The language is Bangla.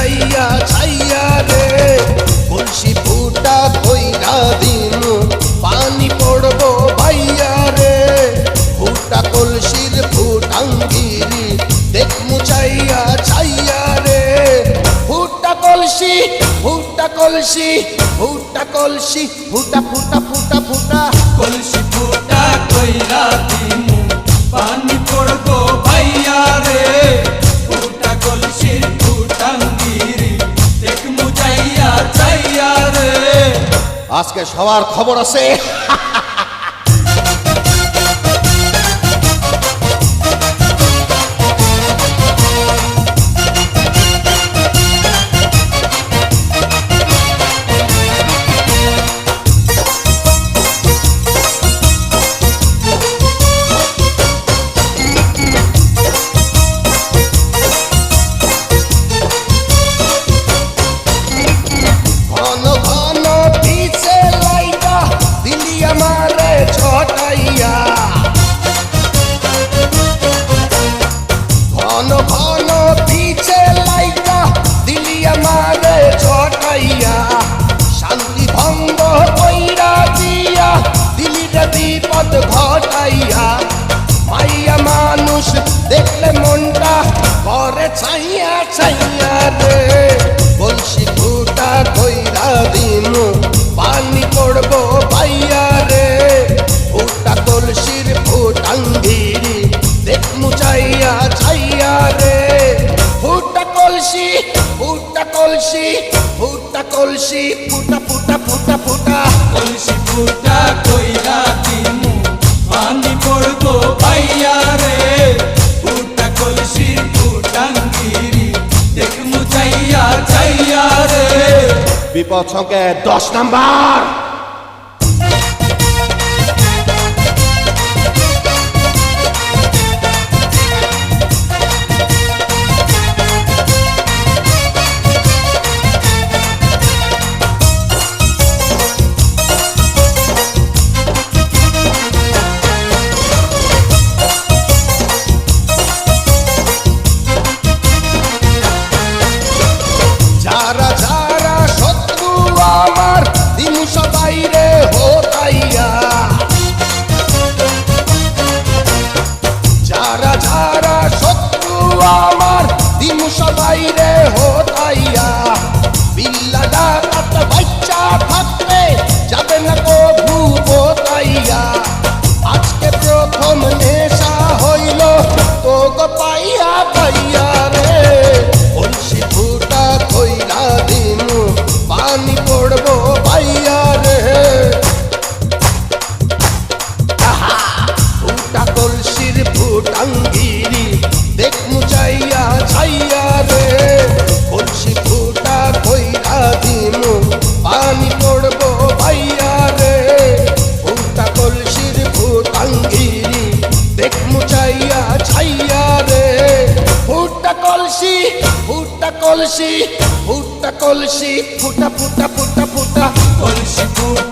মুচাইয়া ছাইয়া রে কলসি ফুটা কইরা দিমু পানি পড়বো ভাইয়া রে ফুটা কলসির ফুটাঙ্গিরি দেখ মুচাইয়া ছাইয়া রে ফুটা কলসি ফুটা কলসি ফুটা কলসি ফুটা ফুটা ফুটা ফুটা কলসি ফুটা কইরা দিমু পানি পড়বো ভাইয়া রে ফুটা কলসির ফুটাঙ্গিরি দেখ মুচাইয়া চাইয়া রে। আজকে সবার খবর আছে। ঘন ঘন পিছে লাইটা দিলি আমারে ছটাইয়া ঘন ঘন পিছে লাইটা দিলি আমারে ছটাইয়া শান্তি ভঙ্গ কইরা দিয়া দিলি রে বিপদ ঘটাইয়া মাইয়া মানুষ দেখলে মনটা করে ছাইয়া ছাইয়া রে কলসি ফুটা কইরা দিমু পানি পড়বো ভাইয়া রে ফুটা কলসির ফুটাঙ্গিরি দেখ মুচাইয়া ছাইয়া রে ফুটা কলসি ফুটা কলসি ফুটা কলসি ফুটা ফুটা ফুটা ফুটা কলসি ফুটা কইরা দিমু পানি পড়বো ভাইয়া রে ফুটা কলসির ফুটাঙ্গিরি দেখ মুচাইয়া চাইয়া রে। বিপদ সংকেত 10 নাম্বার। যারা যারা শত্রু আমার দিমু সবাই রে হোতাইয়া যারা যারা শত্রু আমার দিমু সবাই রে হোতাইয়া বিল্লা ডাকাত বাচ্চা থাকতে যাবে না কভু বোতাইয়া আজকে প্রথম নেশা হইল তো গো পাইয়া পাইয়া রে কলসি ফুটা কইরা দিমু পানি পড়বো ভাইয়া রে ফুটা কলসির ফুটাঙ্গিরি দেখ মুচাইয়া ছাইয়া রে কলসি ফুটা কইরা দিমু পানি পড়বো ভাইয়া রে ফুটা কলসির ফুটাঙ্গিরি দেখ মুচাইয়া ছাইয়া রে ফুটা কলসি ফুটা কলসি ফুটা কলসি ফুটা ফুটা ফুটা ফুটা কলসি ফুটা